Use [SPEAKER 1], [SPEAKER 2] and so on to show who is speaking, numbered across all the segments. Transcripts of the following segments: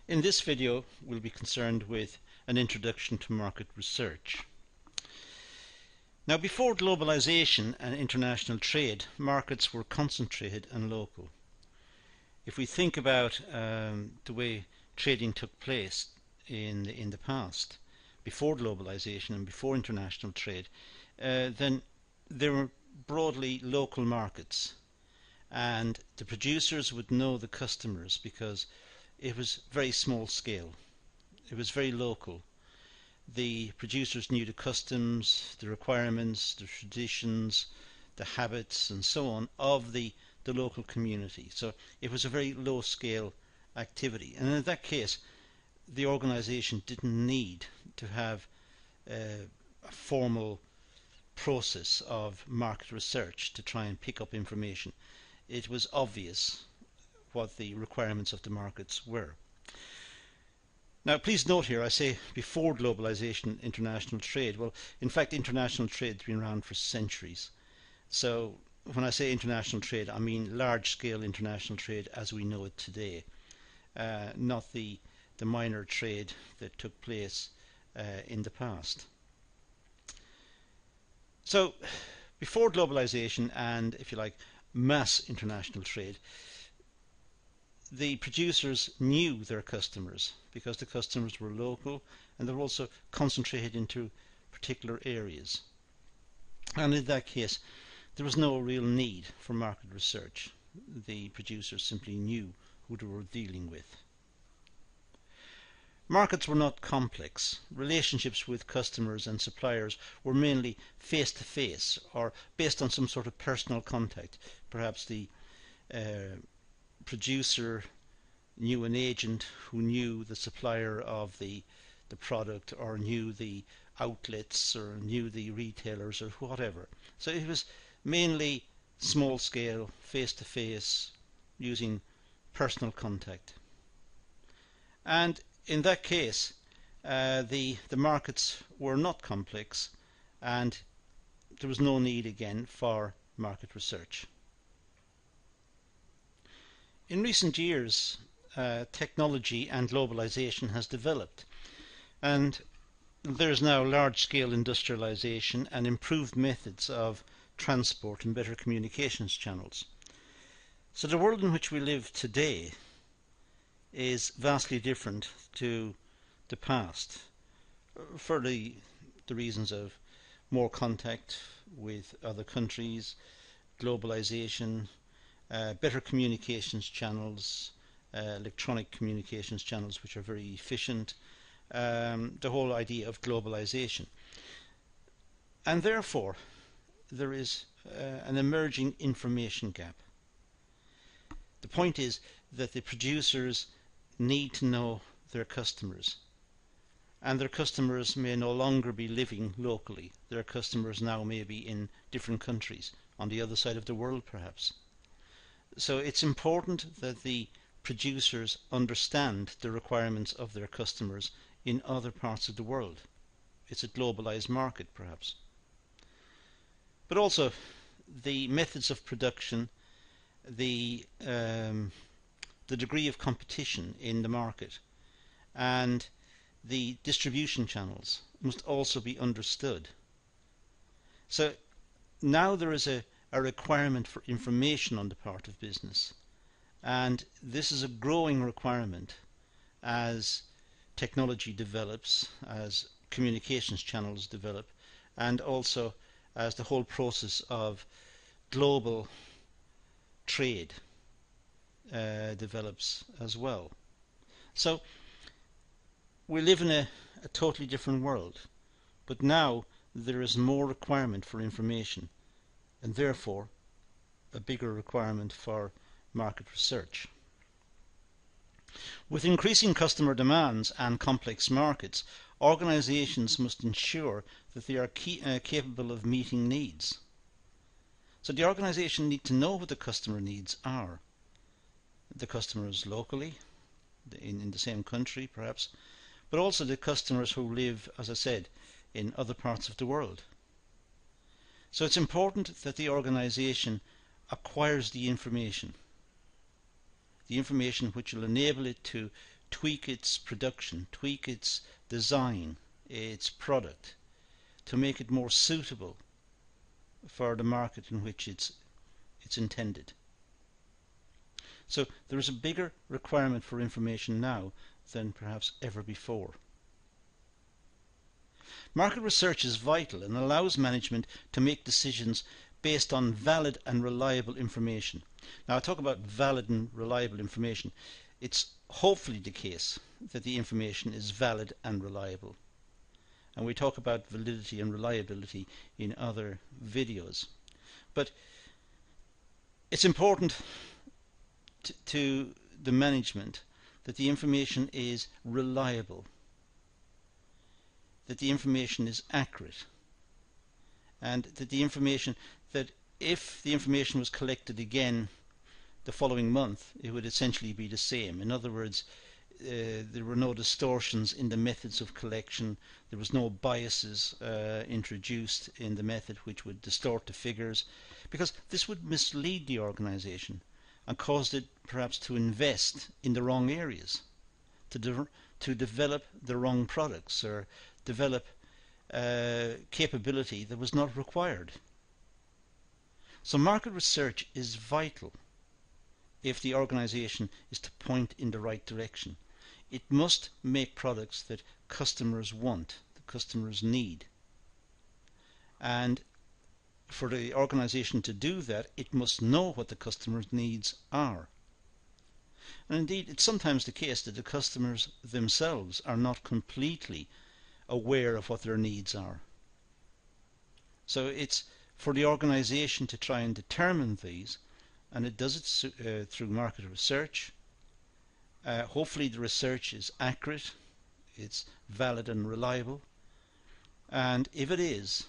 [SPEAKER 1] In this video, we'll be concerned with an introduction to market research. Now, before globalization and international trade, markets were concentrated and local. If we think about the way trading took place in the past, before globalization and before international trade, then there were broadly local markets, and the producers would know the customers because it was very small scale. It was very local. The producers knew the customs, the requirements, the traditions, the habits and so on of the local community. So it was a very low scale activity, and in that case the organization didn't need to have a formal process of market research to try and pick up information. It was obvious what the requirements of the markets were. Now, please note here, I say before globalization, international trade. Well, in fact, international trade has been around for centuries. So when I say international trade, I mean large-scale international trade as we know it today, not the minor trade that took place in the past. So before globalization and, if you like, mass international trade, the producers knew their customers because the customers were local and they were also concentrated into particular areas. And in that case, there was no real need for market research. The producers simply knew who they were dealing with. Markets were not complex. Relationships with customers and suppliers were mainly face-to-face or based on some sort of personal contact. Perhaps the producer knew an agent who knew the supplier of the product, or knew the outlets, or knew the retailers, or whatever. So it was mainly small scale, face to face, using personal contact. And in that case, the markets were not complex, and there was no need again for market research. In recent years, technology and globalization has developed, and there is now large-scale industrialization and improved methods of transport and better communications channels. So the world in which we live today is vastly different to the past, for the reasons of more contact with other countries, globalization, better communications channels, electronic communications channels which are very efficient, the whole idea of globalization. And therefore there is an emerging information gap. The point is that the producers need to know their customers, and their customers may no longer be living locally. Their customers now may be in different countries, on the other side of the world perhaps. So it's important that the producers understand the requirements of their customers in other parts of the world. It's a globalized market perhaps. But also the methods of production, the degree of competition in the market, and the distribution channels must also be understood. So now there is a requirement for information on the part of business, and this is a growing requirement as technology develops, as communications channels develop, and also as the whole process of global trade develops as well. So we live in a totally different world, but now there is more requirement for information, and therefore a bigger requirement for market research. With increasing customer demands and complex markets, organizations must ensure that they are capable of meeting needs. So the organization needs to know what the customer needs are. The customers locally, in the same country perhaps, but also the customers who live, as I said, in other parts of the world. So it's important that the organization acquires the information which will enable it to tweak its production, tweak its design, its product, to make it more suitable for the market in which it's intended. So there is a bigger requirement for information now than perhaps ever before. Market research is vital and allows management to make decisions based on valid and reliable information. Now, I talk about valid and reliable information. It's hopefully the case that the information is valid and reliable. And we talk about validity and reliability in other videos. But it's important to the management that the information is reliable, that the information is accurate, and that the information, that if the information was collected again the following month, it would essentially be the same. In other words, there were no distortions in the methods of collection, there was no biases introduced in the method which would distort the figures, because this would mislead the organization and caused it perhaps to invest in the wrong areas, to develop the wrong products, or develop capability that was not required. So market research is vital if the organization is to point in the right direction. It must make products that customers want, that customers need. And for the organization to do that, it must know what the customer's needs are. And indeed, it's sometimes the case that the customers themselves are not completely aware of what their needs are. So it's for the organization to try and determine these, and it does it through market research. Hopefully the research is accurate, it's valid and reliable, and if it is,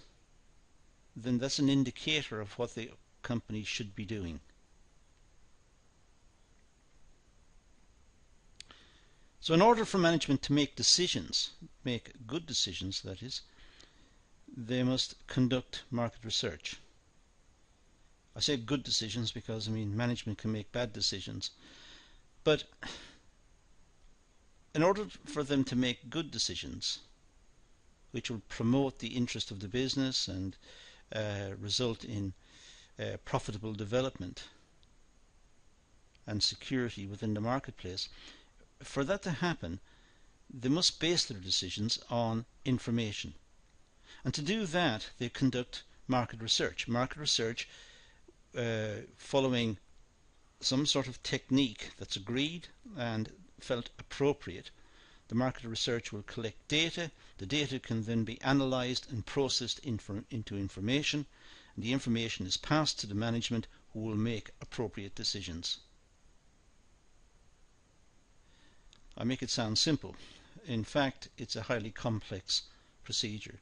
[SPEAKER 1] then that's an indicator of what the company should be doing. So in order for management to make decisions, make good decisions that is, they must conduct market research. I say good decisions because management can make bad decisions, but in order for them to make good decisions which will promote the interest of the business and result in profitable development and security within the marketplace, for that to happen, they must base their decisions on information. And to do that, they conduct market research. Market research following some sort of technique that's agreed and felt appropriate. The market research will collect data. The data can then be analysed and processed into information, and the information is passed to the management, who will make appropriate decisions. I make it sound simple. In fact, it's a highly complex procedure.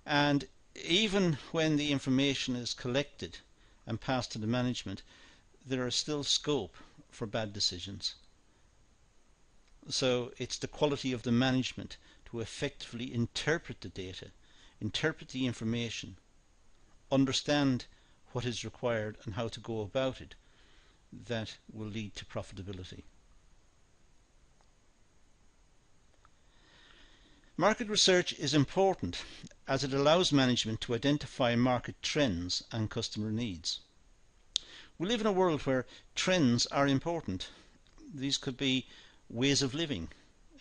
[SPEAKER 1] And even when the information is collected and passed to the management, there is still scope for bad decisions. So it's the quality of the management to effectively interpret the data, interpret the information, understand what is required and how to go about it, that will lead to profitability. Market research is important as it allows management to identify market trends and customer needs. We live in a world where trends are important. These could be ways of living.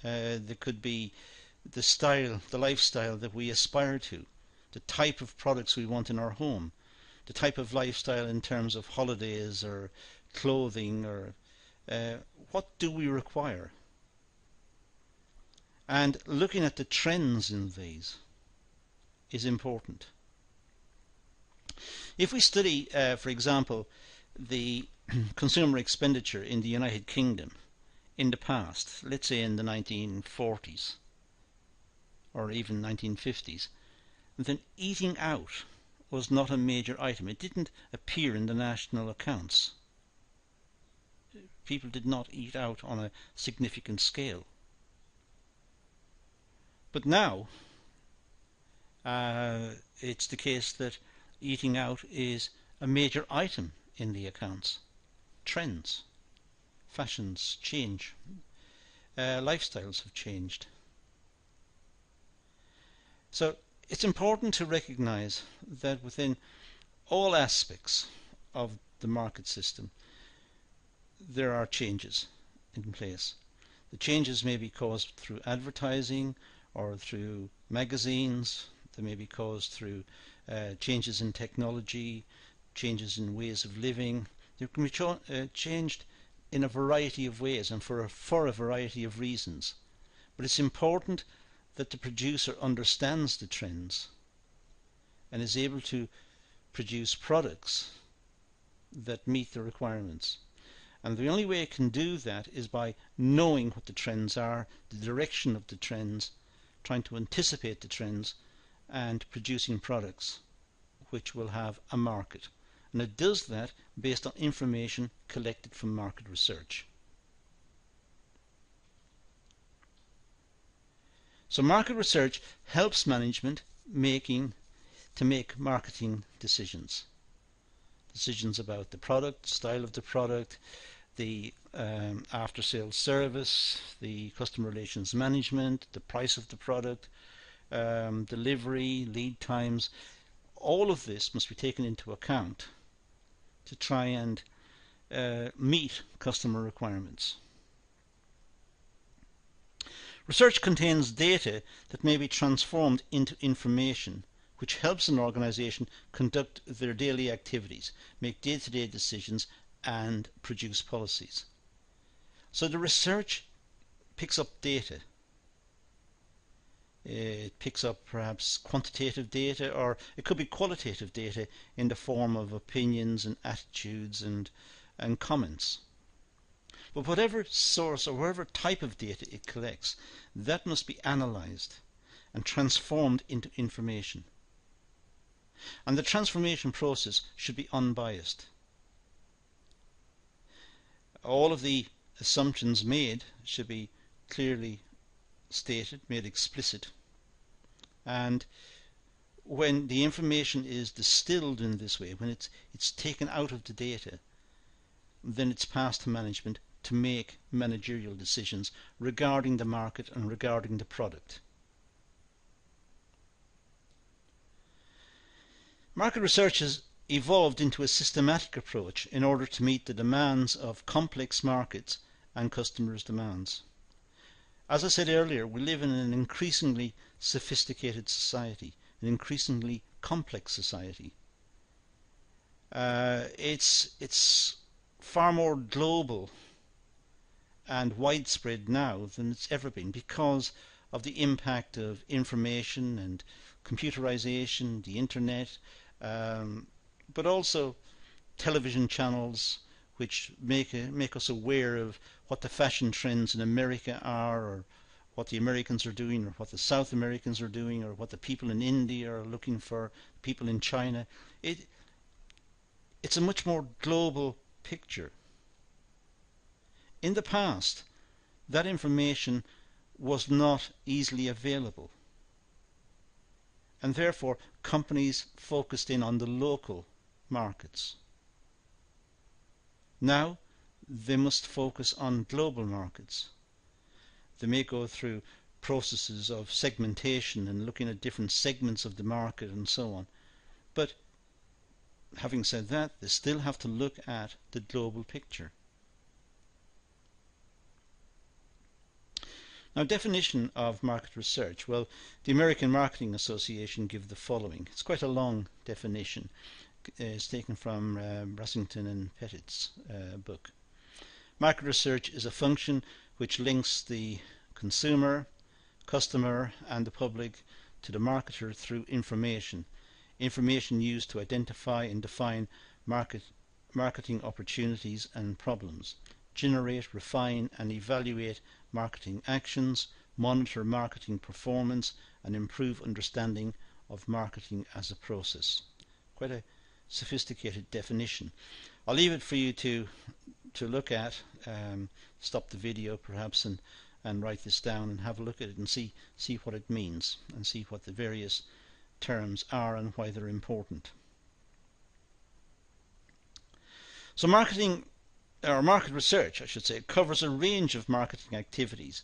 [SPEAKER 1] They could be the style, the lifestyle that we aspire to, the type of products we want in our home, the type of lifestyle in terms of holidays or clothing, or what do we require? And looking at the trends in these is important. If we study, for example, the consumer expenditure in the United Kingdom in the past, let's say in the 1940s or even 1950s, then eating out was not a major item. It didn't appear in the national accounts. People did not eat out on a significant scale. But now it's the case that eating out is a major item in the accounts. Trends, fashions change. lifestyles have changed. So it's important to recognize that within all aspects of the market system there are changes in place. The changes may be caused through advertising or through magazines. They may be caused through changes in technology, changes in ways of living. They can be changed in a variety of ways and for a variety of reasons. But it's important that the producer understands the trends and is able to produce products that meet the requirements. And the only way it can do that is by knowing what the trends are, the direction of the trends, trying to anticipate the trends, and producing products which will have a market. And it does that based on information collected from market research. So market research helps management to make marketing decisions. Decisions about the product, style of the product, the after-sales service, the customer relations management, the price of the product, delivery, lead times. All of this must be taken into account to try and meet customer requirements. Research contains data that may be transformed into information which helps an organization conduct their daily activities, make day-to-day decisions, and produce policies. So the research picks up data. It picks up perhaps quantitative data, or it could be qualitative data in the form of opinions and attitudes and comments. But whatever source or whatever type of data it collects, that must be analyzed and transformed into information. And the transformation process should be unbiased. All of the assumptions made should be clearly stated, made explicit. And when the information is distilled in this way, when it's taken out of the data, then it's passed to management to make managerial decisions regarding the market and regarding the product. Market research has evolved into a systematic approach in order to meet the demands of complex markets and customers' demands. As I said earlier, we live in an increasingly sophisticated society, an increasingly complex society. It's far more global and widespread now than it's ever been because of the impact of information and computerization, the internet, but also television channels which make us aware of what the fashion trends in America are, or what the Americans are doing, or what the South Americans are doing, or what the people in India are looking for, people in China. It's a much more global picture. In the past, that information was not easily available, and therefore companies focused in on the local markets. Now they must focus on global markets. They may go through processes of segmentation and looking at different segments of the market and so on. But having said that, they still have to look at the global picture. Now, definition of market research. Well, the American Marketing Association give the following. It's quite a long definition. It's taken from Brassington and Pettit's book. Market research is a function which links the consumer, customer, and the public to the marketer through information. Information used to identify and define marketing opportunities and problems, generate, refine, and evaluate marketing actions, monitor marketing performance, and improve understanding of marketing as a process. Quite a sophisticated definition. I'll leave it for you to look at. Stop the video perhaps and write this down and have a look at it and see what it means and see what the various terms are and why they're important. So marketing or market research, I should say, covers a range of marketing activities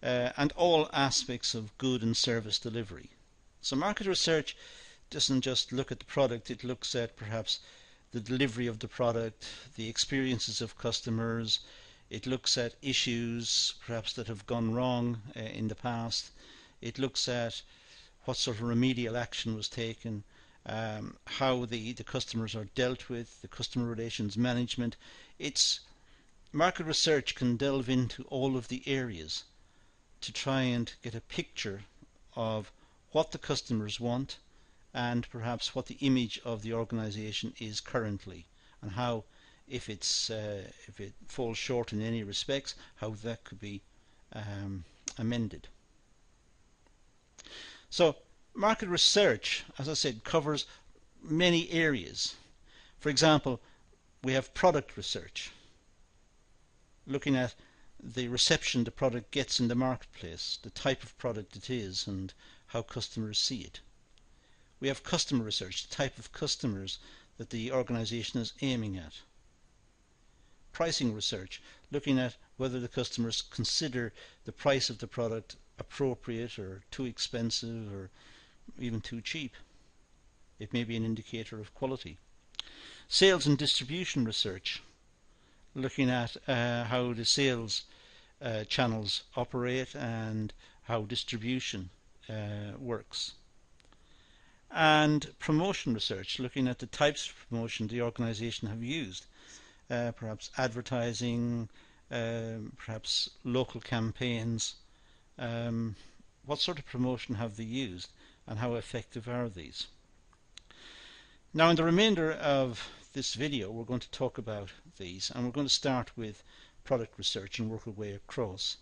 [SPEAKER 1] and all aspects of good and service delivery. So market research doesn't just look at the product, it looks at perhaps the delivery of the product, the experiences of customers, it looks at issues perhaps that have gone wrong in the past, it looks at what sort of remedial action was taken, how the customers are dealt with, the customer relations management. Market research can delve into all of the areas to try and get a picture of what the customers want and perhaps what the image of the organization is currently, and how, if it falls short in any respects, how that could be amended. So market research, as I said, covers many areas. For example, we have product research, looking at the reception the product gets in the marketplace, the type of product it is, and how customers see it. We have customer research, the type of customers that the organization is aiming at. Pricing research, looking at whether the customers consider the price of the product appropriate or too expensive or even too cheap. It may be an indicator of quality. Sales and distribution research, looking at how the sales channels operate and how distribution works. And promotion research, looking at the types of promotion the organization have used, perhaps advertising, perhaps local campaigns. What sort of promotion have they used and how effective are these? Now, in the remainder of this video we're going to talk about these, and we're going to start with product research and work our way across.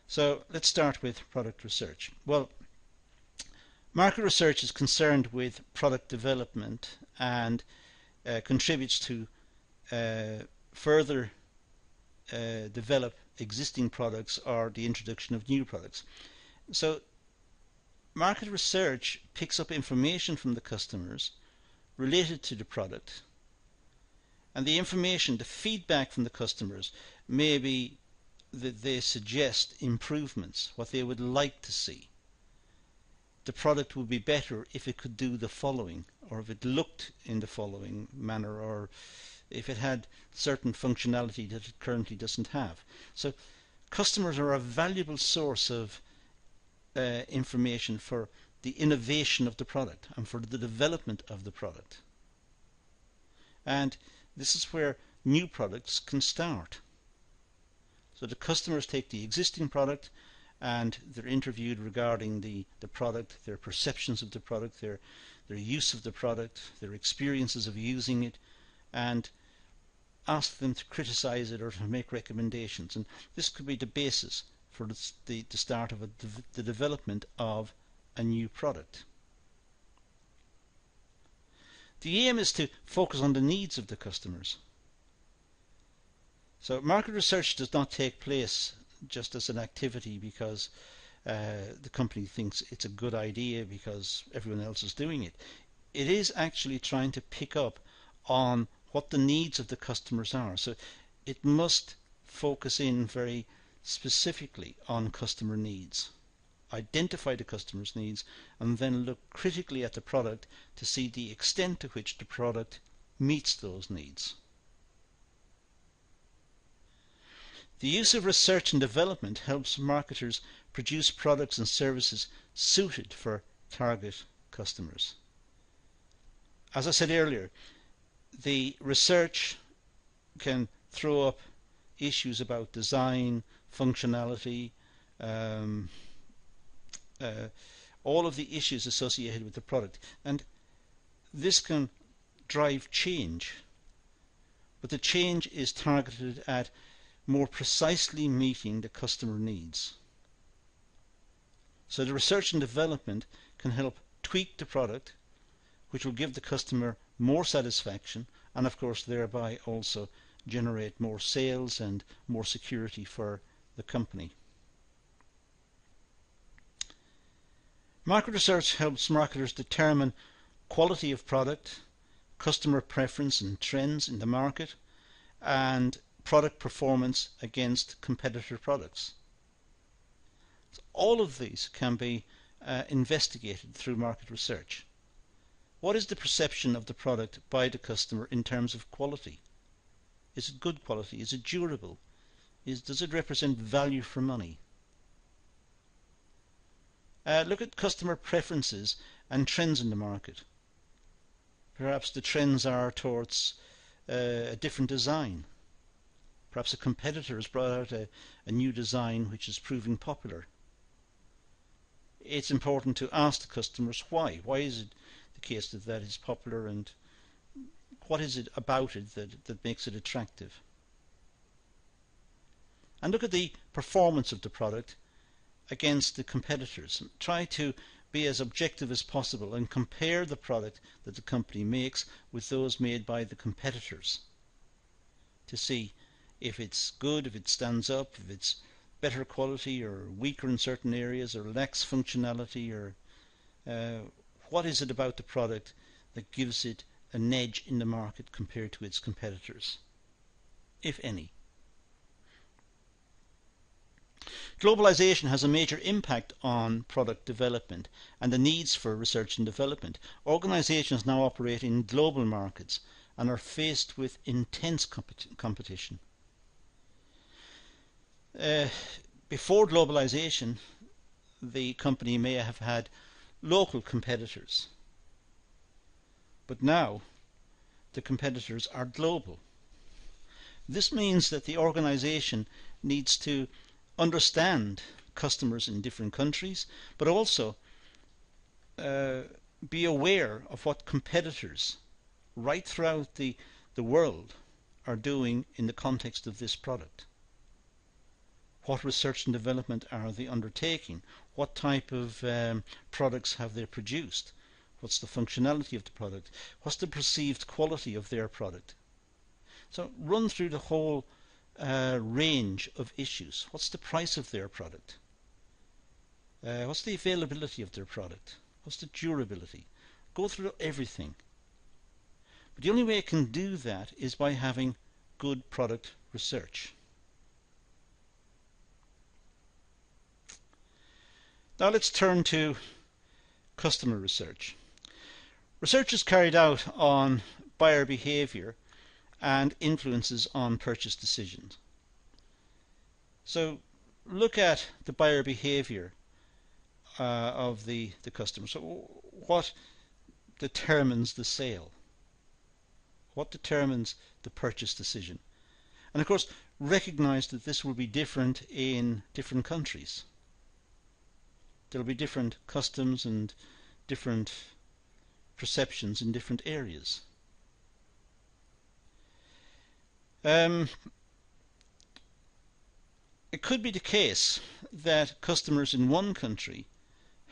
[SPEAKER 1] So let's start with product research. Well, market research is concerned with product development and contributes to further develop existing products or the introduction of new products. So market research picks up information from the customers related to the product, and the information, the feedback from the customers may be that they suggest improvements, what they would like to see. The product would be better if it could do the following, or if it looked in the following manner, or if it had certain functionality that it currently doesn't have. So customers are a valuable source of information for the innovation of the product and for the development of the product. And this is where new products can start. So the customers take the existing product and they're interviewed regarding the product, their perceptions of the product, their use of the product, their experiences of using it, and ask them to criticize it or to make recommendations. And this could be the basis for the start of the development of a new product. The aim is to focus on the needs of the customers. So market research does not take place just as an activity because the company thinks it's a good idea because everyone else is doing it. It is actually trying to pick up on what the needs of the customers are. So it must focus in very specifically on customer needs, identify the customer's needs, and then look critically at the product to see the extent to which the product meets those needs. The use of research and development helps marketers produce products and services suited for target customers. As I said earlier, the research can throw up issues about design, functionality, all of the issues associated with the product, and this can drive change, but the change is targeted at more precisely meeting the customer needs. So the research and development can help tweak the product, which will give the customer more satisfaction and of course thereby also generate more sales and more security for the company. Market research helps marketers determine quality of product, customer preference and trends in the market, and product performance against competitor products. So all of these can be investigated through market research. What is the perception of the product by the customer in terms of quality? Is it good quality? Is it durable? Does it represent value for money? Look at customer preferences and trends in the market. Perhaps the trends are towards a different design. Perhaps a competitor has brought out a new design which is proving popular. It's important to ask the customers why. Why is it the case that that is popular, and what is it about it that makes it attractive? And look at the performance of the product against the competitors. Try to be as objective as possible and compare the product that the company makes with those made by the competitors to see if it's good, if it stands up, if it's better quality or weaker in certain areas or lacks functionality, or what is it about the product that gives it an edge in the market compared to its competitors, if any. Globalization has a major impact on product development and the needs for research and development. Organizations now operate in global markets and are faced with intense competition. Before globalization, the company may have had local competitors, but now the competitors are global. This means that the organization needs to understand customers in different countries, but also be aware of what competitors right throughout the world are doing in the context of this product. What research and development are they undertaking? What type of products have they produced? What's the functionality of the product? What's the perceived quality of their product? So run through the whole range of issues. What's the price of their product? What's the availability of their product? What's the durability? Go through everything. But the only way I can do that is by having good product research. Now let's turn to customer research. Research is carried out on buyer behavior and influences on purchase decisions. So look at the buyer behavior of the customer. So what determines the sale? What determines the purchase decision? And of course, recognize that this will be different in different countries. There will be different customs and different perceptions in different areas. It could be the case that customers in one country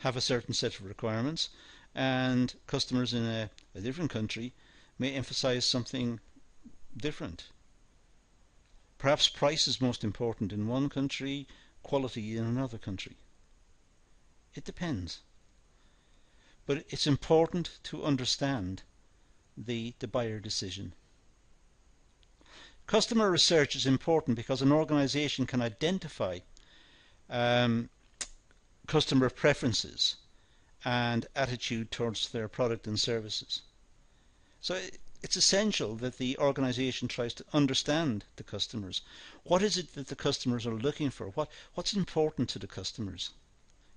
[SPEAKER 1] have a certain set of requirements, and customers in a different country may emphasize something different. Perhaps price is most important in one country, quality in another country. It depends. But it's important to understand the buyer decision. Customer research is important because an organization can identify customer preferences and attitude towards their product and services. So it's essential that the organization tries to understand the customers. What is it that the customers are looking for? What's important to the customers?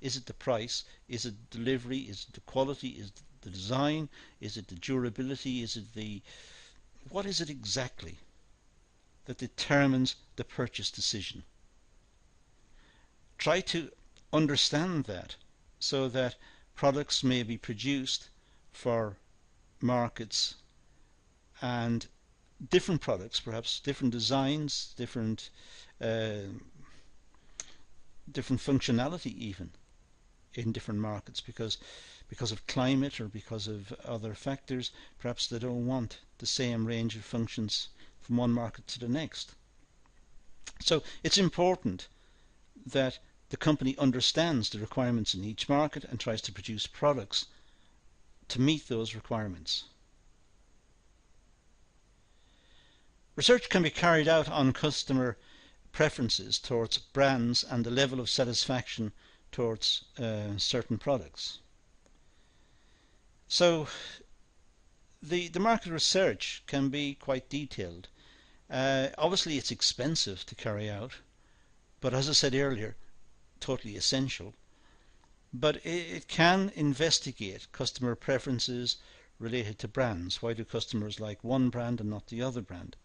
[SPEAKER 1] Is it the price? Is it delivery? Is it the quality? Is it the design? Is it the durability? What is it exactly that determines the purchase decision? Try to understand that so that products may be produced for markets, and different products, perhaps different designs, different functionality even in different markets, because of climate or because of other factors. Perhaps they don't want the same range of functions from one market to the next. So it's important that the company understands the requirements in each market and tries to produce products to meet those requirements. Research can be carried out on customer preferences towards brands and the level of satisfaction towards certain products. So the market research can be quite detailed. Obviously it's expensive to carry out, but as I said earlier, totally essential. But it can investigate customer preferences related to brands. Why do customers like one brand and not the other brand?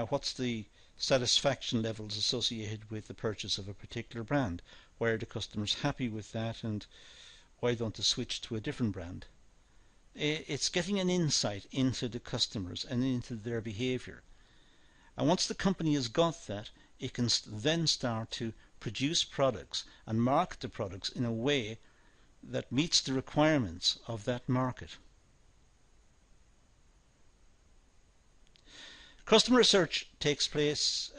[SPEAKER 1] What's the satisfaction levels associated with the purchase of a particular brand? Why are the customers happy with that, and why don't they switch to a different brand? It's getting an insight into the customers and into their behavior. And once the company has got that, it can then start to produce products and market the products in a way that meets the requirements of that market. Customer research takes place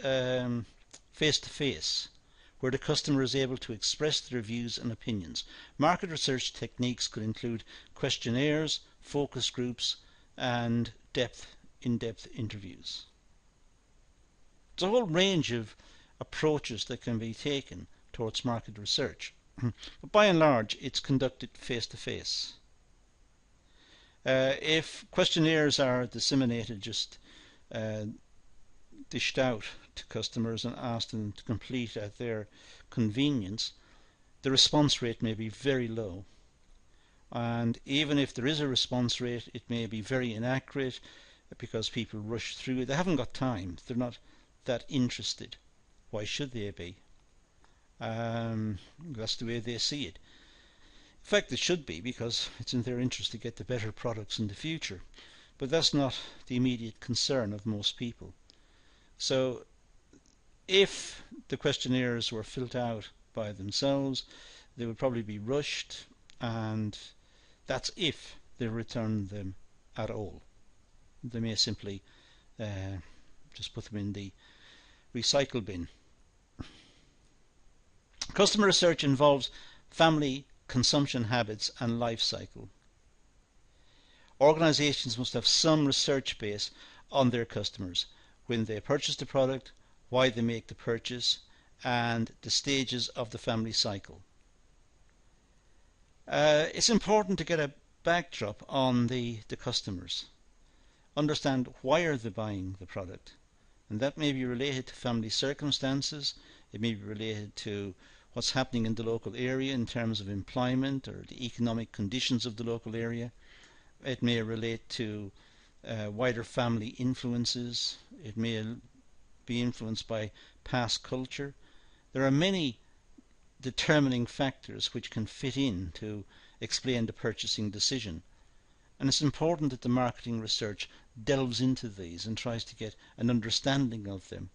[SPEAKER 1] face to face, where the customer is able to express their views and opinions. Market research techniques could include questionnaires, focus groups, and in-depth interviews. There's a whole range of approaches that can be taken towards market research, but by and large it's conducted face to face. If questionnaires are disseminated, just dished out to customers and asked them to complete at their convenience, the response rate may be very low. And even if there is a response rate, it may be very inaccurate because people rush through it. They haven't got time. They're not that interested. Why should they be? That's the way they see it. In fact, it should be, because it's in their interest to get the better products in the future. But that's not the immediate concern of most people. So if the questionnaires were filled out by themselves, they would probably be rushed, and that's if they return them at all. They may simply just put them in the recycle bin. Customer research involves family consumption habits and life cycle. Organizations must have some research base on their customers, when they purchase the product, why they make the purchase, and the stages of the family cycle. It's important to get a backdrop on the customers. Understand why are they buying the product, and that may be related to family circumstances. It may be related to what's happening in the local area in terms of employment or the economic conditions of the local area. It may relate to wider family influences. It may be influenced by past culture. There are many determining factors which can fit in to explain the purchasing decision, and it's important that the marketing research delves into these and tries to get an understanding of them,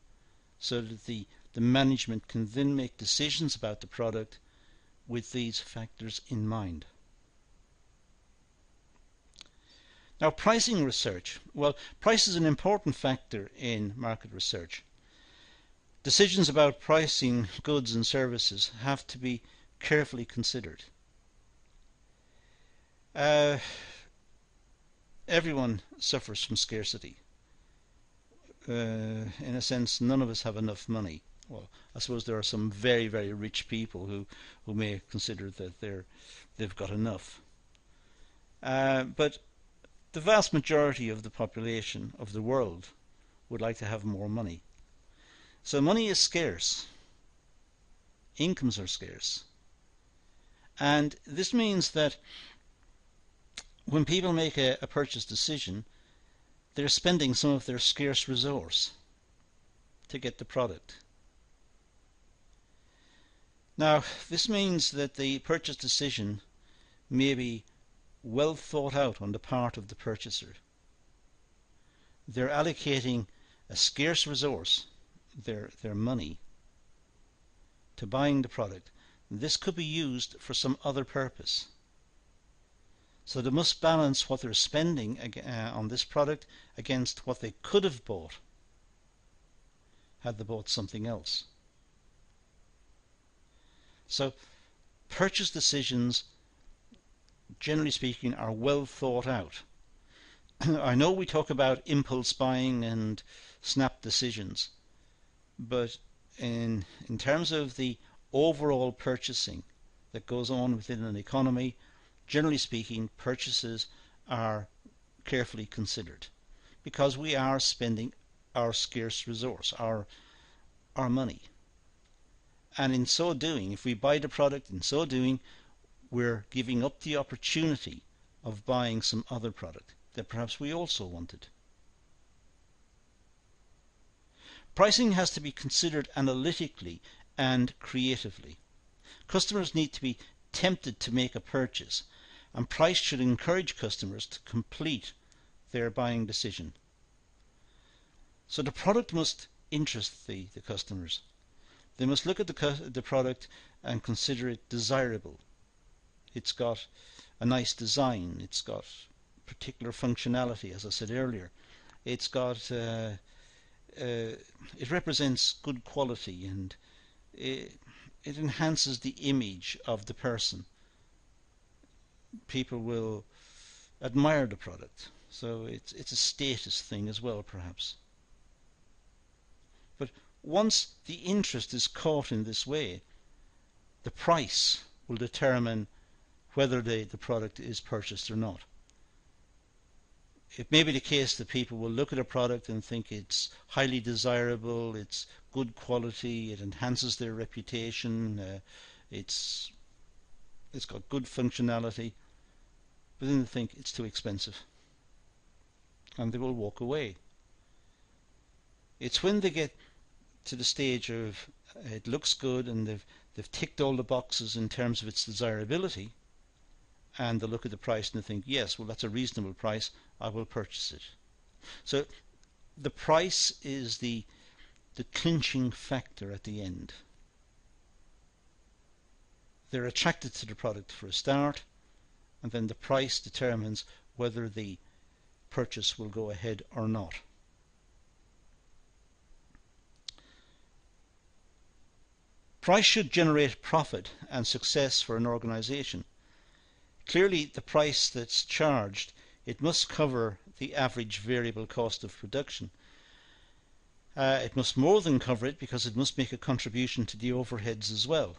[SPEAKER 1] so that the management can then make decisions about the product with these factors in mind. Now, pricing research. Well, price is an important factor in market research. Decisions about pricing goods and services have to be carefully considered. Everyone suffers from scarcity. In a sense, none of us have enough money. Well, I suppose there are some very, very rich people who may consider that they've got enough. But the vast majority of the population of the world would like to have more money. So money is scarce. Incomes are scarce. And this means that when people make a purchase decision, they're spending some of their scarce resource to get the product. Now, this means that the purchase decision may be well thought out on the part of the purchaser. They're allocating a scarce resource, their money, to buying the product. This could be used for some other purpose. So they must balance what they're spending on this product against what they could have bought had they bought something else. So purchase decisions, generally speaking, are well thought out. I know we talk about impulse buying and snap decisions, but in terms of the overall purchasing that goes on within an economy, generally speaking, purchases are carefully considered because we are spending our scarce resource, our money. And in so doing, if we buy the product, in so doing, we're giving up the opportunity of buying some other product that perhaps we also wanted. Pricing has to be considered analytically and creatively. Customers need to be tempted to make a purchase, and price should encourage customers to complete their buying decision. So the product must interest the customers. They must look at the product and consider it desirable. It's got a nice design. It's got particular functionality, as I said earlier. It's got it represents good quality, and it enhances the image of the person. People will admire the product, so it's a status thing as well, perhaps. But once the interest is caught in this way, the price will determine whether the product is purchased or not. It may be the case that people will look at a product and think it's highly desirable, it's good quality, it enhances their reputation, it's got good functionality, but then they think it's too expensive, and they will walk away. It's when they get to the stage of it looks good and they've ticked all the boxes in terms of its desirability, and they look at the price and they think, yes, well, that's a reasonable price, I will purchase it. So the price is the clinching factor at the end. They're attracted to the product for a start, and then the price determines whether the purchase will go ahead or not. Price should generate profit and success for an organization. Clearly, the price that's charged, it must cover the average variable cost of production. It must more than cover it, because it must make a contribution to the overheads as well.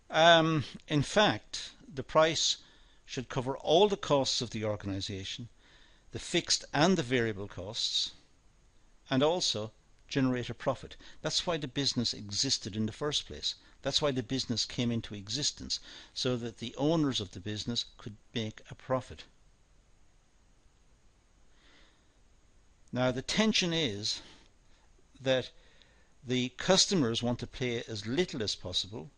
[SPEAKER 1] In fact, the price should cover all the costs of the organization, the fixed and the variable costs, and also generate a profit. That's why the business existed in the first place. That's why the business came into existence, so that the owners of the business could make a profit. Now, the tension is that the customers want to pay as little as possible,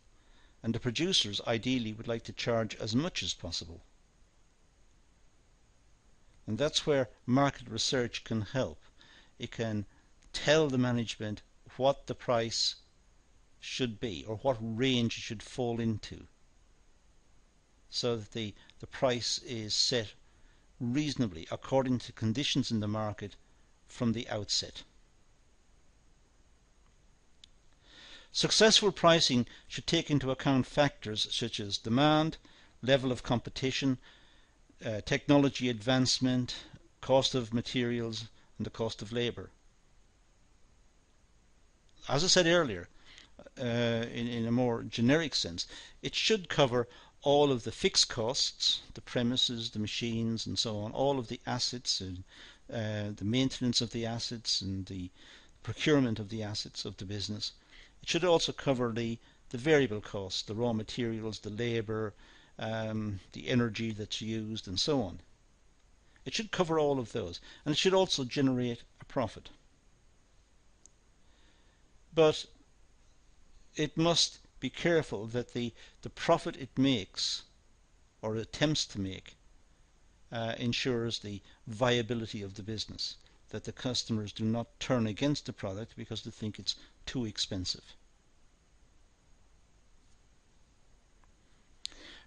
[SPEAKER 1] and the producers ideally would like to charge as much as possible. And that's where market research can help. It can tell the management what the price should be, or what range it should fall into, so that the price is set reasonably according to conditions in the market from the outset. Successful pricing should take into account factors such as demand, level of competition, technology advancement, cost of materials, and the cost of labor. As I said earlier, in a more generic sense, it should cover all of the fixed costs, the premises, the machines, and so on, all of the assets, and the maintenance of the assets, and the procurement of the assets of the business. It should also cover the variable costs, the raw materials, the labor, the energy that's used, and so on. It should cover all of those, and it should also generate a profit. But it must be careful that the profit it makes, or attempts to make, ensures the viability of the business, that the customers do not turn against the product because they think it's too expensive.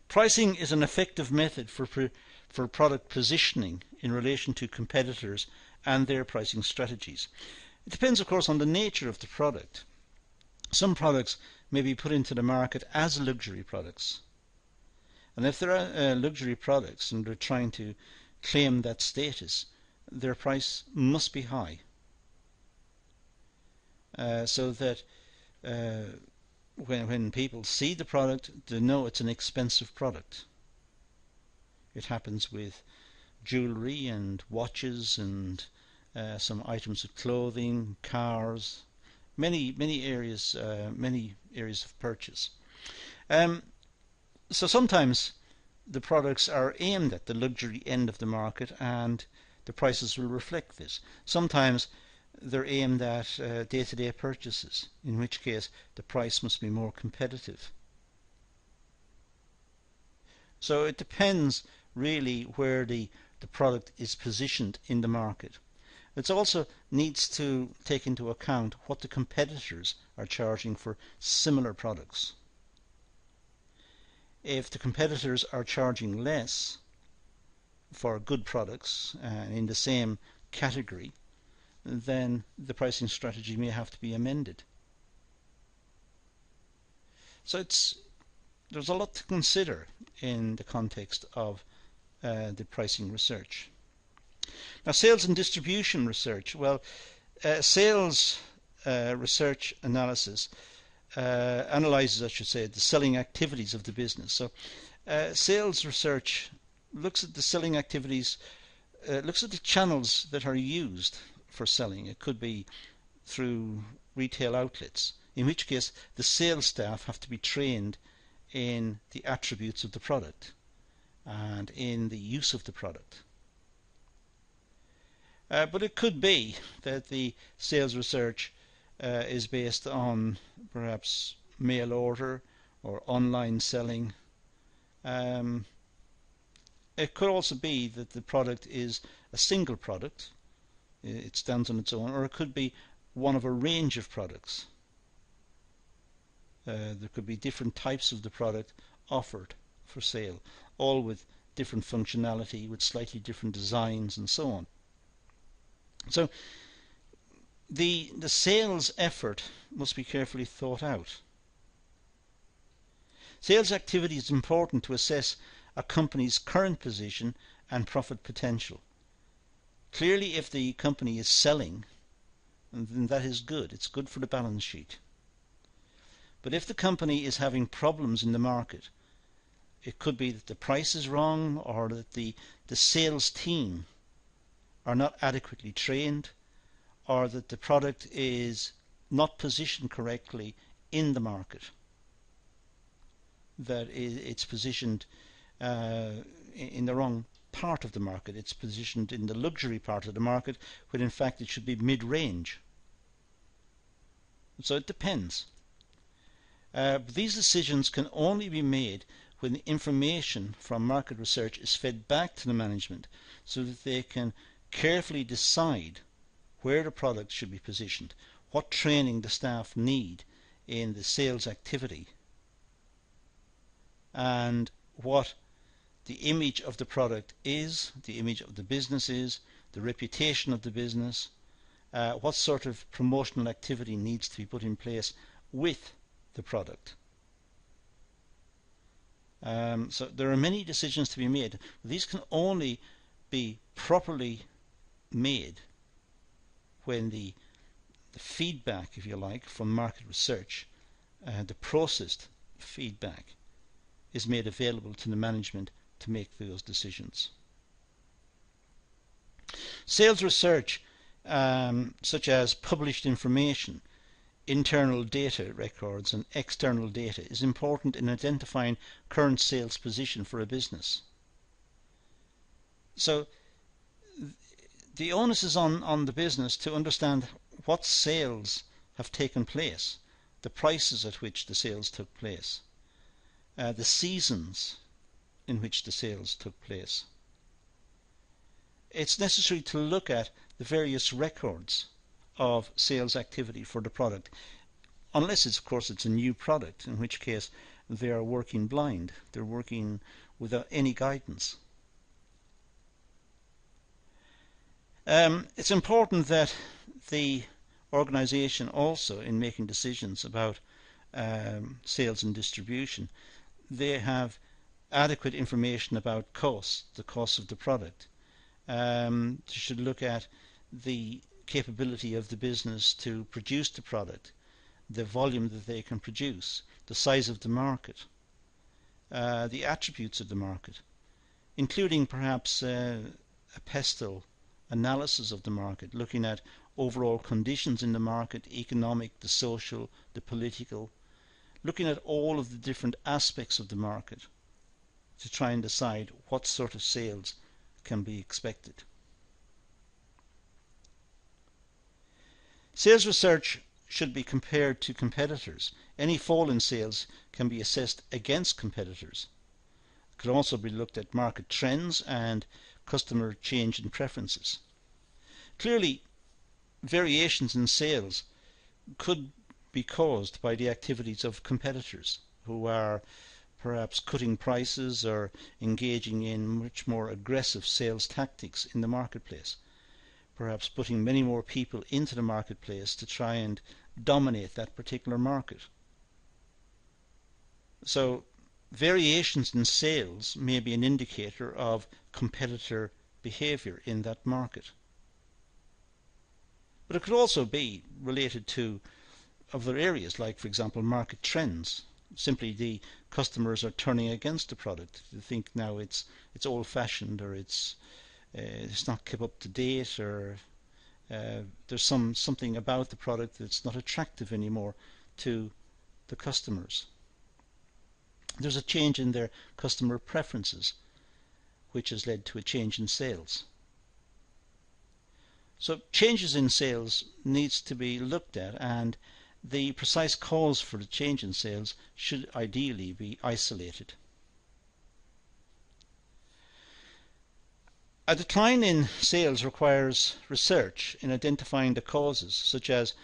[SPEAKER 1] Pricing is an effective method for product positioning in relation to competitors and their pricing strategies. It depends, of course, on the nature of the product. Some products may be put into the market as luxury products. And if there are luxury products and they're trying to claim that status, their price must be high, so that when people see the product, they know it's an expensive product. It happens with jewellery and watches and some items of clothing, cars, many areas of purchase. So sometimes the products are aimed at the luxury end of the market, and the prices will reflect this. Sometimes they're aimed at day-to-day purchases, in which case the price must be more competitive. So it depends really where the product is positioned in the market. It also needs to take into account what the competitors are charging for similar products. If the competitors are charging less for good products in the same category, then the pricing strategy may have to be amended. So there's a lot to consider in the context of the pricing research. Now, sales and distribution research. Well, sales research analysis analyzes, I should say, the selling activities of the business. So sales research looks at the selling activities, looks at the channels that are used for selling. It could be through retail outlets, in which case the sales staff have to be trained in the attributes of the product and in the use of the product. But it could be that the sales research is based on perhaps mail order or online selling. It could also be that the product is a single product, it stands on its own, or it could be one of a range of products. There could be different types of the product offered for sale, all with different functionality, with slightly different designs and so on. So the sales effort must be carefully thought out. Sales activity is important to assess a company's current position and profit potential. Clearly, if the company is selling, then that is good. It's good for the balance sheet. But if the company is having problems in the market, it could be that the price is wrong, or that the sales team are not adequately trained, or that the product is not positioned correctly in the market, that it's positioned in the wrong part of the market. It's positioned in the luxury part of the market, when in fact it should be mid-range. So it depends. But these decisions can only be made when the information from market research is fed back to the management, so that they can carefully decide where the product should be positioned, what training the staff need in the sales activity, and what the image of the product is, the image of the business is, the reputation of the business, what sort of promotional activity needs to be put in place with the product. So there are many decisions to be made. These can only be properly made when the feedback, if you like, from market research, the processed feedback, is made available to the management to make those decisions. Sales research, such as published information, internal data records and external data, is important in identifying current sales position for a business. So the onus is on the business to understand what sales have taken place, the prices at which the sales took place, the seasons in which the sales took place. It's necessary to look at the various records of sales activity for the product, unless of course it's a new product, in which case they are working blind, they're working without any guidance. It's important that the organization also, in making decisions about sales and distribution, they have adequate information about costs, the cost of the product, should look at the capability of the business to produce the product, the volume that they can produce, the size of the market, the attributes of the market, including perhaps a pestle analysis of the market, looking at overall conditions in the market, economic, the social, the political, looking at all of the different aspects of the market to try and decide what sort of sales can be expected. Sales research should be compared to competitors. Any fall in sales can be assessed against competitors. It could also be looked at market trends and customer change in preferences. Clearly, variations in sales could be caused by the activities of competitors who are perhaps cutting prices or engaging in much more aggressive sales tactics in the marketplace, perhaps putting many more people into the marketplace to try and dominate that particular market. So variations in sales may be an indicator of competitor behavior in that market. But it could also be related to other areas, like, for example, market trends. Simply the customers are turning against the product. They think now it's old-fashioned, or it's not kept up to date, or there's something about the product that's not attractive anymore to the customers. There's a change in their customer preferences, which has led to a change in sales. So changes in sales needs to be looked at, and the precise cause for the change in sales should ideally be isolated. A decline in sales requires research in identifying the causes, such as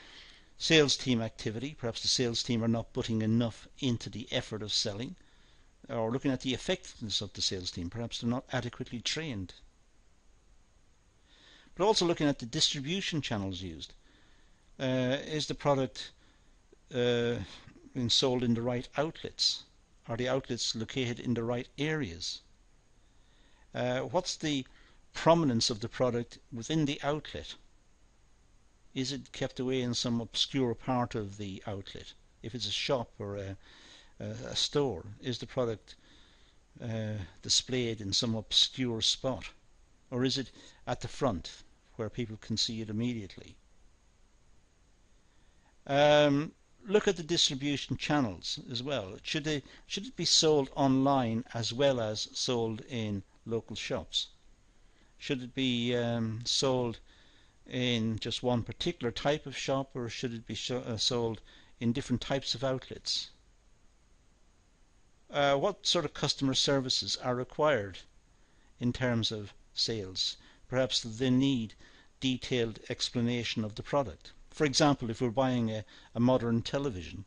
[SPEAKER 1] sales team activity. Perhaps the sales team are not putting enough into the effort of selling, or looking at the effectiveness of the sales team. Perhaps they're not adequately trained. But also looking at the distribution channels used. Is the product being sold in the right outlets? Are the outlets located in the right areas? What's the prominence of the product within the outlet? Is it kept away in some obscure part of the outlet? If it's a shop or a store, is the product displayed in some obscure spot? Or is it at the front where people can see it immediately? Look at the distribution channels as well. Should it be sold online as well as sold in local shops? Should it be sold in just one particular type of shop, or should it be sold in different types of outlets? What sort of customer services are required in terms of sales? Perhaps they need detailed explanation of the product. For example, if we're buying a modern television,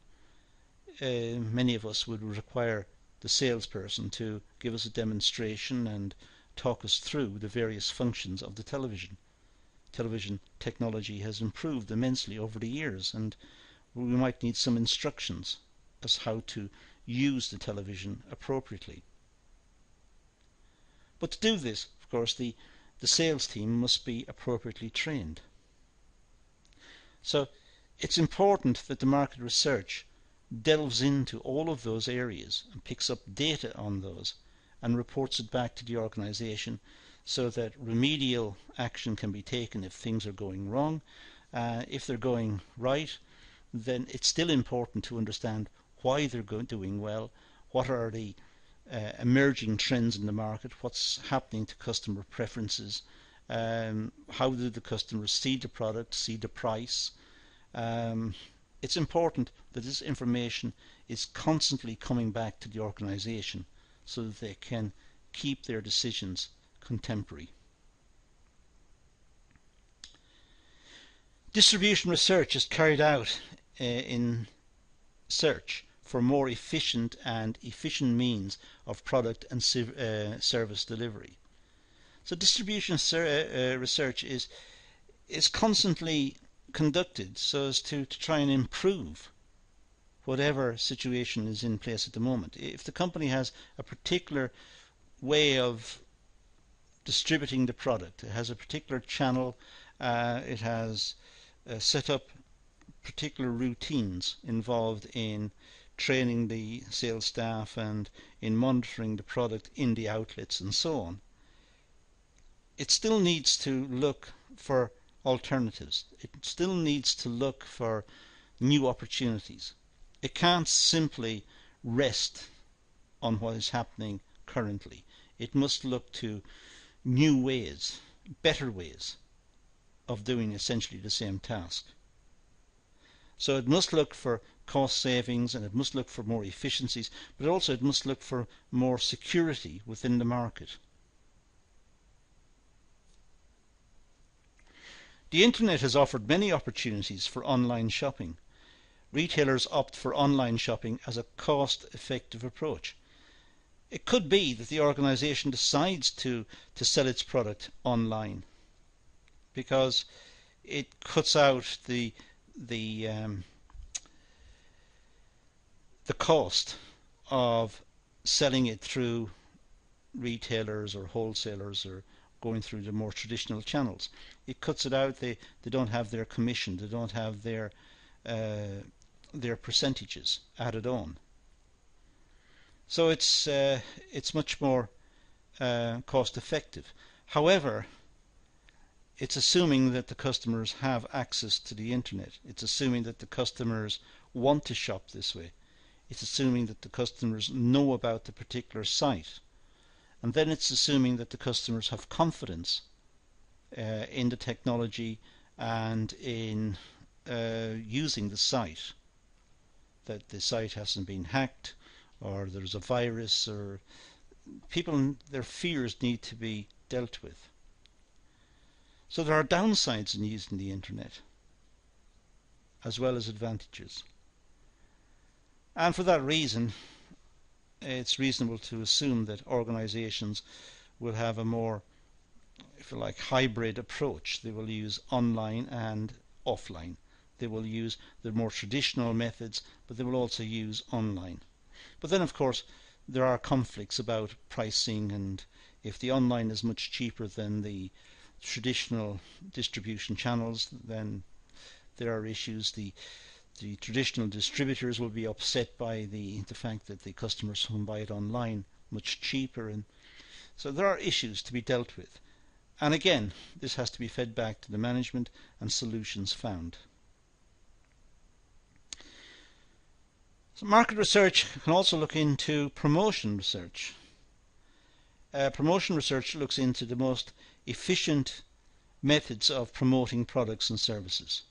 [SPEAKER 1] many of us would require the salesperson to give us a demonstration and talk us through the various functions of the television. Television technology has improved immensely over the years, and we might need some instructions as how to use the television appropriately. But to do this, of course, the sales team must be appropriately trained. So it's important that the market research delves into all of those areas and picks up data on those and reports it back to the organization, so that remedial action can be taken if things are going wrong. If they're going right, then it's still important to understand why they're doing well, what are the emerging trends in the market, what's happening to customer preferences, how do the customers see the product, see the price. It's important that this information is constantly coming back to the organization so that they can keep their decisions contemporary. Distribution research is carried out in search for more efficient means of product and service delivery. So distribution research is constantly conducted so as to try and improve whatever situation is in place at the moment. If the company has a particular way of distributing the product. It has a particular channel. It has set up particular routines involved in training the sales staff and in monitoring the product in the outlets and so on. It still needs to look for alternatives. It still needs to look for new opportunities. It can't simply rest on what is happening currently. It must look to new ways, better ways of doing essentially the same task. So it must look for cost savings, and it must look for more efficiencies, but also it must look for more security within the market. The internet has offered many opportunities for online shopping. Retailers opt for online shopping as a cost-effective approach. It could be that the organization decides to sell its product online because it cuts out the cost of selling it through retailers or wholesalers or going through the more traditional channels. It cuts it out. They don't have their commission. They don't have their percentages added on. So it's much more cost effective. However, it's assuming that the customers have access to the internet. It's assuming that the customers want to shop this way. It's assuming that the customers know about the particular site. And then it's assuming that the customers have confidence in the technology and in using the site, that the site hasn't been hacked or there's a virus, or people, their fears need to be dealt with. So there are downsides in using the internet as well as advantages. And for that reason, it's reasonable to assume that organizations will have a more, if you like, hybrid approach. They will use online and offline. They will use the more traditional methods, but they will also use online. But then, of course, there are conflicts about pricing, and if the online is much cheaper than the traditional distribution channels, then there are issues. The traditional distributors will be upset by the fact that the customers who buy it online much cheaper, and so there are issues to be dealt with. And again, this has to be fed back to the management and solutions found. So market research can also look into promotion research. Promotion research looks into the most efficient methods of promoting products and services.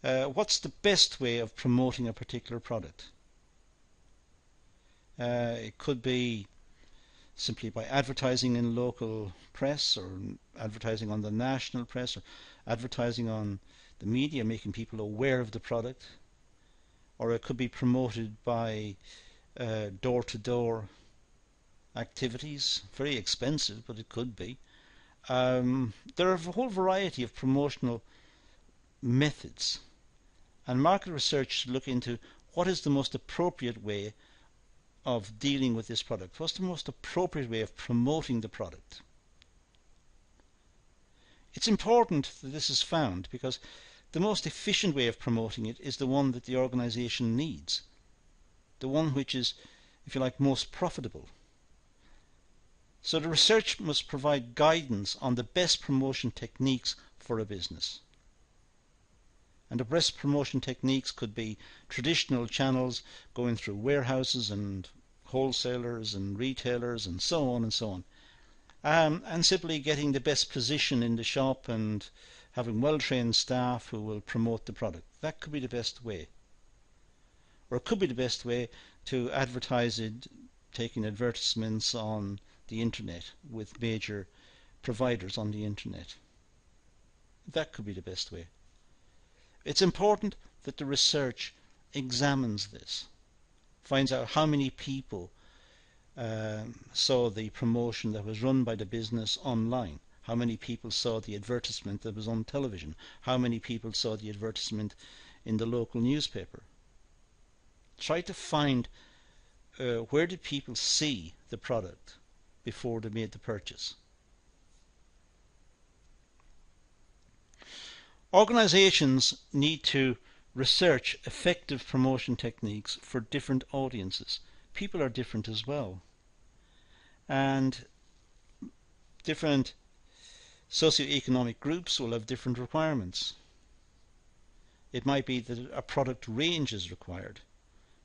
[SPEAKER 1] What's the best way of promoting a particular product? It could be simply by advertising in local press, or advertising on the national press, or advertising on the media, making people aware of the product. Or it could be promoted by door-to-door activities. Very expensive, but it could be. There are a whole variety of promotional methods, and market research should look into what is the most appropriate way of dealing with this product. What's the most appropriate way of promoting the product? It's important that this is found, because the most efficient way of promoting it is the one that the organization needs, the one which is, if you like, most profitable. So the research must provide guidance on the best promotion techniques for a business. And the best promotion techniques could be traditional channels, going through warehouses and wholesalers and retailers and so on and so on. And simply getting the best position in the shop and having well-trained staff who will promote the product. That could be the best way. Or it could be the best way to advertise it, taking advertisements on the internet with major providers on the internet. That could be the best way. It's important that the research examines this, finds out how many people saw the promotion that was run by the business online, how many people saw the advertisement that was on television, how many people saw the advertisement in the local newspaper. Try to find where did people see the product, before they made the purchase. Organizations need to research effective promotion techniques for different audiences. People are different as well, and different socioeconomic groups will have different requirements. It might be that a product range is required,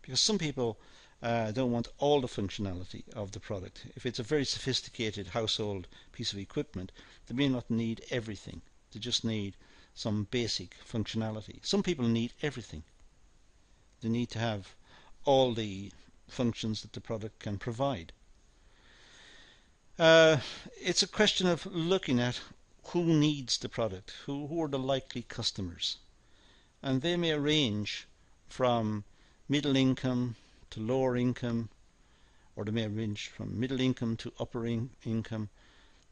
[SPEAKER 1] because some people don't want all the functionality of the product. If it's a very sophisticated household piece of equipment, they may not need everything. They just need some basic functionality. Some people need everything. They need to have all the functions that the product can provide. It's a question of looking at who needs the product, who are the likely customers. And they may range from middle income to lower income, or they may range from middle income to upper income.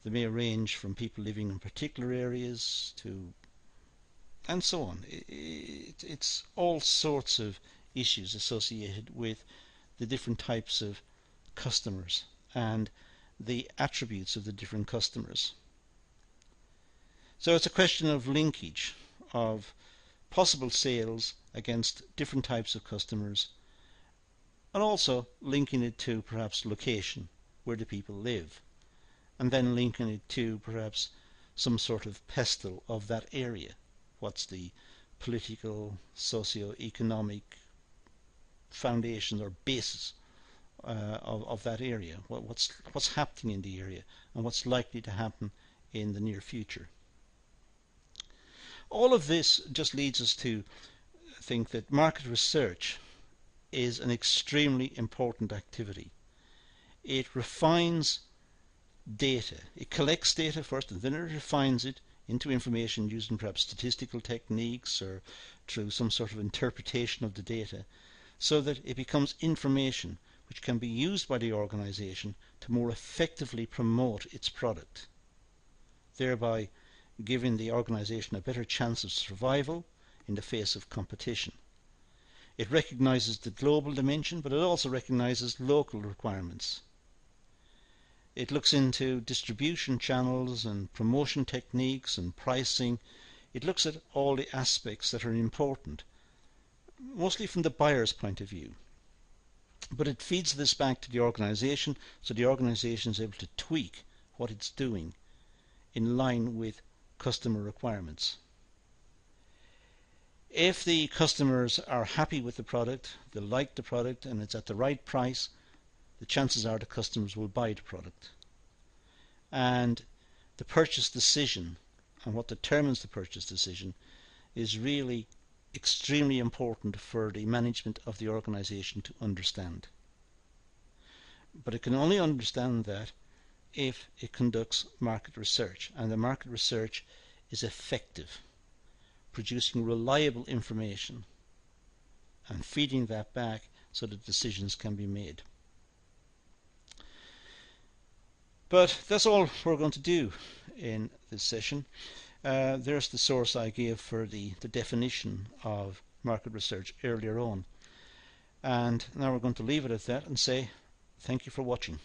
[SPEAKER 1] They may range from people living in particular areas to, and so on. It's all sorts of issues associated with the different types of customers and the attributes of the different customers. So it's a question of linkage of possible sales against different types of customers, and also linking it to perhaps location, where do people live, and then linking it to perhaps some sort of pestle of that area. What's the political, socio-economic foundations or basis of that area? What's happening in the area, and what's likely to happen in the near future? All of this just leads us to think that market research is an extremely important activity. It refines data. It collects data first, and then it refines it into information using perhaps statistical techniques or through some sort of interpretation of the data, so that it becomes information which can be used by the organization to more effectively promote its product, thereby giving the organization a better chance of survival in the face of competition. It recognizes the global dimension, but it also recognizes local requirements. It looks into distribution channels and promotion techniques and pricing. It looks at all the aspects that are important, mostly from the buyer's point of view. But it feeds this back to the organization, so the organization is able to tweak what it's doing in line with customer requirements. If the customers are happy with the product, they like the product, and it's at the right price, the chances are the customers will buy the product. And the purchase decision, and what determines the purchase decision, is really extremely important for the management of the organization to understand. But it can only understand that if it conducts market research, and the market research is effective, producing reliable information and feeding that back so that decisions can be made. But that's all we're going to do in this session. There's the source I gave for the definition of market research earlier on. And now we're going to leave it at that and say thank you for watching.